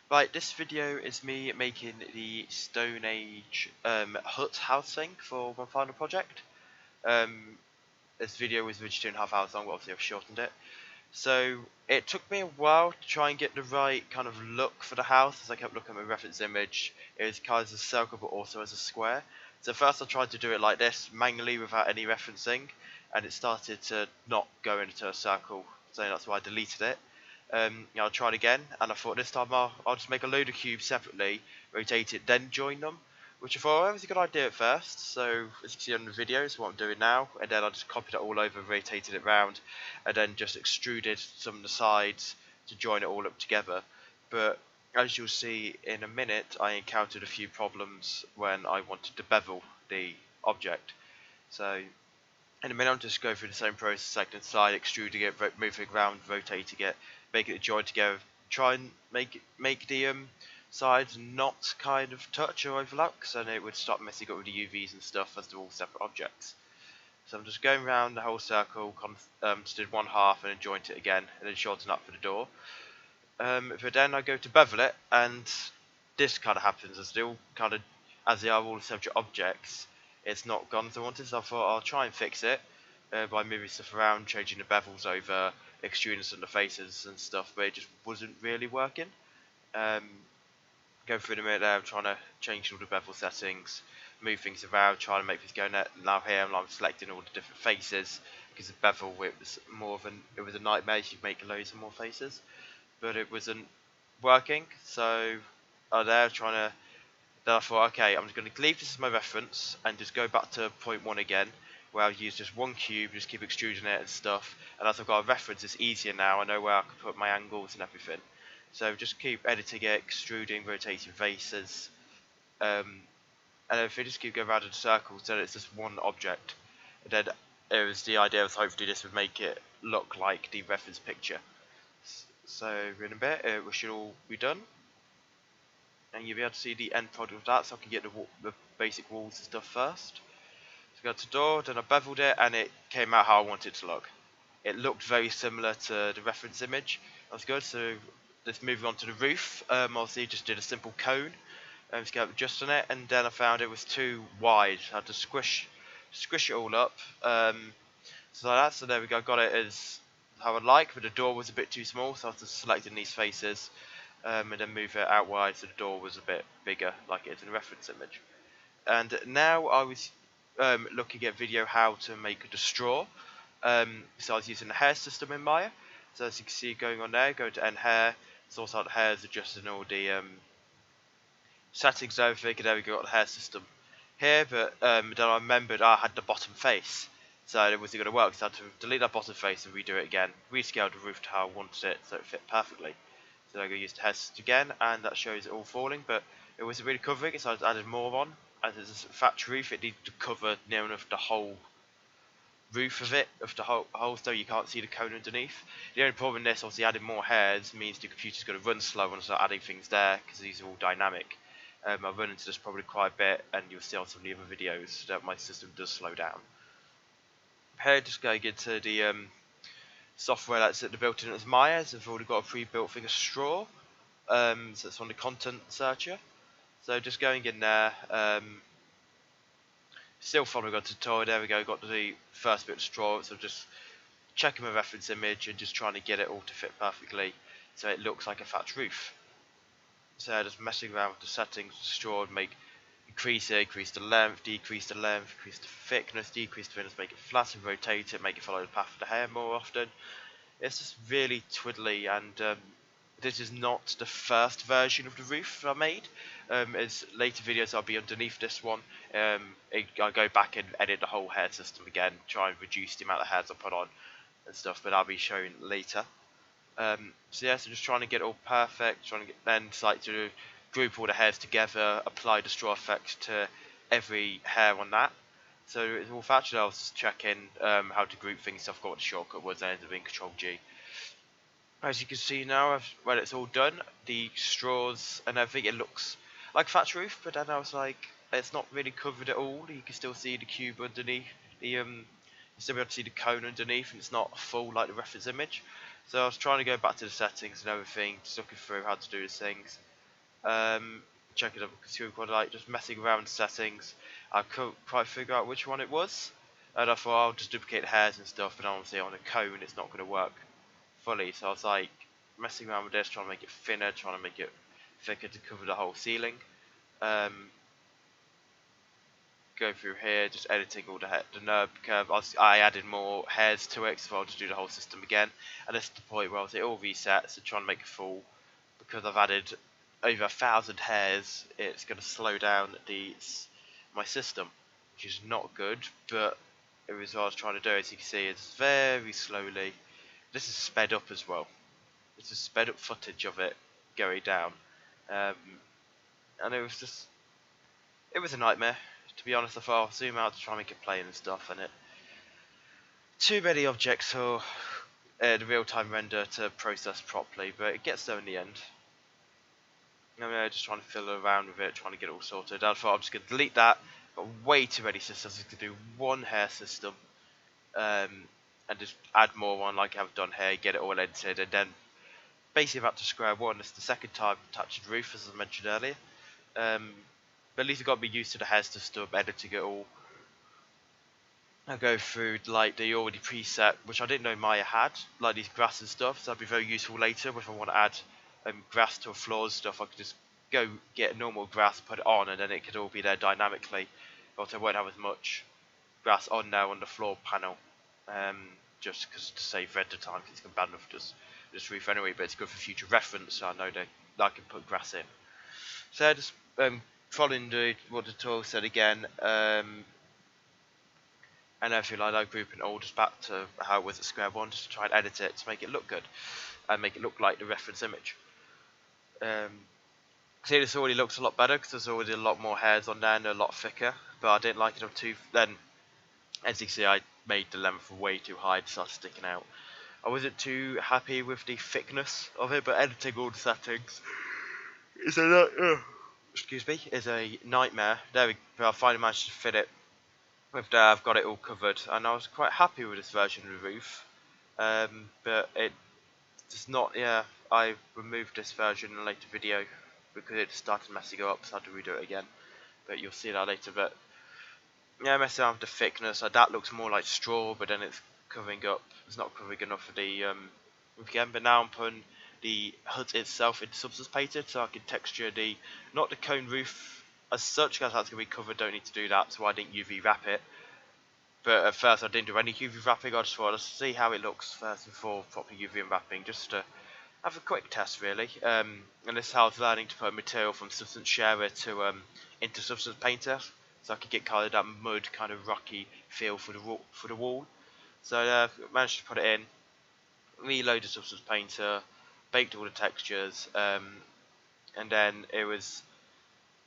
Right, this video is me making the Stone Age hut housing for my final project. Um, this video was originally 2.5 hours long, but obviously I've shortened it. So it took me a while to try and get the right kind of look for the house, as I kept looking at my reference image. It was kind of as a circle, but also as a square. So first I tried to do it like this, manually without any referencing, and it started to not go into a circle, so that's why I deleted it. I tried again, and I thought this time I'll just make a load of cubes separately, rotate it, then join them, which I thought was a good idea at first. So as you can see on the video, is what I'm doing now, and then I just copied it all over, rotated it round, and then just extruded some of the sides to join it all up together. But as you'll see in a minute, I encountered a few problems when I wanted to bevel the object. So in a minute, I'm just going through the same process, selecting side, extruding it, moving it around, rotating it, making it join together. Try and make the sides not kind of touch or overlap, because then it would start messing up with the UVs and stuff as they're all separate objects. So I'm just going around the whole circle, just did one half and then joined it again, and then shorten up for the door. But then I go to bevel it, and this kind of happens as they all kind of, as they are all separate objects. It's not gone as I wanted, so I thought I'll try and fix it by moving stuff around, changing the bevels over, extruding some of the faces and stuff, but it just wasn't really working. Um, Going through the minute there, I'm trying to change all the bevel settings, move things around, trying to make things go net. Now here I'm selecting all the different faces, because the bevel it was more of it was a nightmare. You make loads of more faces, but it wasn't working. So there trying to. Then I thought, okay, I'm just going to leave this as my reference and just go back to point one again, where I'll use just one cube, just keep extruding it and stuff. And as I've got a reference, it's easier now. I know where I can put my angles and everything. So just keep editing it, extruding, rotating faces, and if we just keep going around in circles, then it's just one object. And then it was the idea was hopefully this would make it look like the reference picture. So in a bit, we should all be done, and you'll be able to see the end product of that. So I can get the basic walls and stuff first. So go to the door, then I beveled it, and it came out how I wanted it to look. It looked very similar to the reference image. That's good. So let's move on to the roof. Obviously, just did a simple cone. Just go just on it, and then I found it was too wide. I had to squish it all up. So like that. So there we go. Got it as how I'd like, but the door was a bit too small, so I was just selecting these faces, and then move it out wide so the door was a bit bigger, like it is in the reference image. And now I was looking at video how to make the straw. So I was using the hair system in Maya. So as you can see going on there, go to end hair. Sort out the hairs, adjusting all the settings and everything, and there we got the hair system here. But then I remembered I had the bottom face, so it wasn't going to work. So I had to delete that bottom face and redo it again. Rescale the roof to how I wanted it, so it fit perfectly. So I'm going to use the hair system again, and that shows it all falling, but it wasn't really covering it, so I added more on. As it's a thatch roof, it needed to cover near enough the whole roof of it, of the whole, so you can't see the cone underneath. The only problem in this, obviously adding more hairs means the computer's going to run slow and start adding things there, because these are all dynamic. I've run into this probably quite a bit, and you'll see on some of the other videos that my system does slow down. Here, just going into the software that's at the built-in as Maya, so I've already got a pre-built thing of straw, so it's on the content searcher. So just going in there, still following a tutorial, there we go, got the first bit of straw, so just checking my reference image and just trying to get it all to fit perfectly so it looks like a thatch roof. So just messing around with the settings of the straw and increase it, increase the length, increase the thickness, decrease the thickness, make it flat and rotate it, make it follow the path of the hair more often. It's just really twiddly, and this is not the first version of the roof I made. As later videos I'll be underneath this one. I'll go back and edit the whole hair system again, try and reduce the amount of hairs I put on and stuff, but I'll be showing later. So yeah, so just trying to get it all perfect, trying to then like to group all the hairs together, apply the straw effect to every hair on that. So it's all factual. I was just checking how to group things. So I've got what the shortcut was, and I ended up being Control G. As you can see now, when it's all done, the straws and everything, it looks like thatch roof, but then I was like, it's not really covered at all. You can still see the cube underneath, you still be able to see the cone underneath, and it's not full like the reference image. So I was trying to go back to the settings and everything, just looking through how to do these things. checking up consumer quality, like just messing around with settings. I couldn't quite figure out which one it was, and I thought I'll just duplicate the hairs and stuff, but obviously on a cone it's not going to work fully, so I was like messing around with this, trying to make it thinner, trying to make it thicker to cover the whole ceiling. Go through here, just editing all the NURB curve. I added more hairs to it, so I'll just do the whole system again. And this is the point where it all resets, so trying to make it full. Because I've added over 1,000 hairs, it's going to slow down my system, which is not good, but it was what I was trying to do. As you can see, it's very slowly. This is sped up as well. This is sped up footage of it going down. And it was a nightmare. To be honest, I thought I'll zoom out to try and make it play and stuff, and too many objects for the real-time render to process properly, but it gets there in the end. I'm just trying to fiddle around with it, trying to get it all sorted. I thought I'm just going to delete that. Got way too many systems. I'm going to do one hair system, and just add more on like I've done here, get it all edited, and then basically back to square one. It's the second time touching roof, as I mentioned earlier. But at least I've got to be used to the hair stuff, editing it all. I go through like the already preset, which I didn't know Maya had, like these grass and stuff, so that'd be very useful later if I want to add grass to a floor stuff. I could just go get normal grass, put it on, and then it could all be there dynamically. But I won't have as much grass on now on the floor panel, just because to save render time, because it's bad enough just roof anyway, but it's good for future reference, so I know that I can put grass in. So just following what the tutorial said again, and everything like that, grouping it all just back to how it was at square one, just to try and edit it to make it look good and make it look like the reference image. See, this already looks a lot better because there's already a lot more hairs on there and they're a lot thicker, but I didn't like it on then as you can see, I made the length way too high to start sticking out. I wasn't too happy with the thickness of it, but editing all the settings is is a nightmare. There we go. I finally managed to fit it with there. I've got it all covered, and I was quite happy with this version of the roof. But it does not. Yeah, I removed this version in a later video because it started messing up, so I had to redo it again. But you'll see that later. But yeah, messing around with the thickness. That looks more like straw, but then it's covering up. It's not covering enough of the roof again. But now I'm putting the HUD itself into Substance Painter, so I can texture not the cone roof as such, because that's going to be covered, don't need to do that, so I didn't UV wrap it. But at first I didn't do any UV wrapping, I just wanted to see how it looks first before properly UV wrapping, just to have a quick test really. And this is how I was learning to put material from Substance Sharer to into Substance Painter, so I could get kind of that mud, kind of rocky feel for the wall. So I managed to put it in, reloaded Substance Painter, baked all the textures, and then it was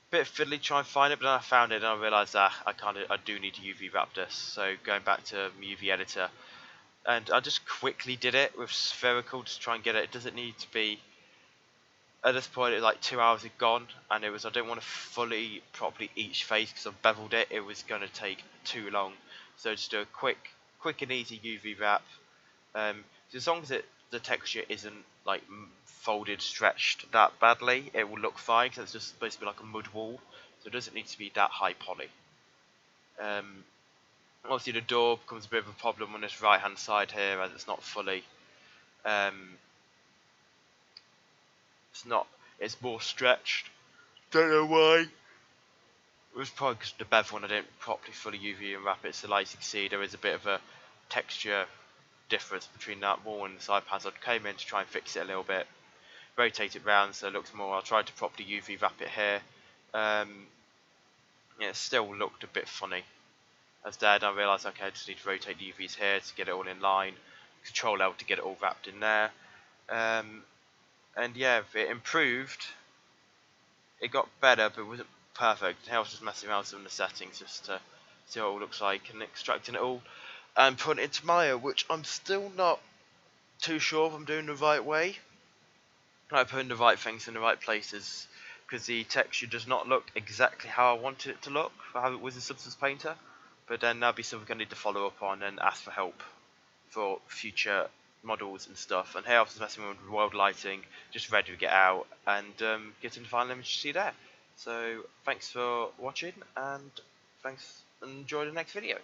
a bit fiddly trying to find it, but then I found it and I realised that I do need to UV wrap this. So going back to UV editor, and I just quickly did it with spherical to try and get it. It doesn't need to be, at this point it like 2 hours had gone, and I didn't want to fully properly each face because I've beveled it. It was going to take too long, so just do a quick and easy UV wrap. So as long as the texture isn't like folded, stretched that badly, it will look fine because it's just supposed to be like a mud wall, so it doesn't need to be that high poly. Obviously the door becomes a bit of a problem on this right hand side here, as it's not fully it's more stretched. Don't know why. It was probably because the bevel one I didn't properly fully UV and wrap it, so like you can see there is a bit of a texture difference between that wall and the side panels. I came in to try and fix it a little bit, rotate it round so it looks more. I tried to properly UV wrap it here. Yeah, it still looked a bit funny. As then I realised, okay, I just need to rotate the UVs here to get it all in line. Control L to get it all wrapped in there. And yeah, it improved. It got better, but it wasn't perfect. I was just messing around with some of the settings just to see what it all looks like and extracting it all and putting it into Maya, which I'm still not too sure if I'm doing the right way. Like putting the right things in the right places, because the texture does not look exactly how I wanted it to look, or how it was in Substance Painter. But then that'll be something I need to follow up on and ask for help for future models and stuff. And here I was messing with world lighting, just ready to get out and get into the final image to see there. So thanks for watching, and thanks, and enjoy the next video.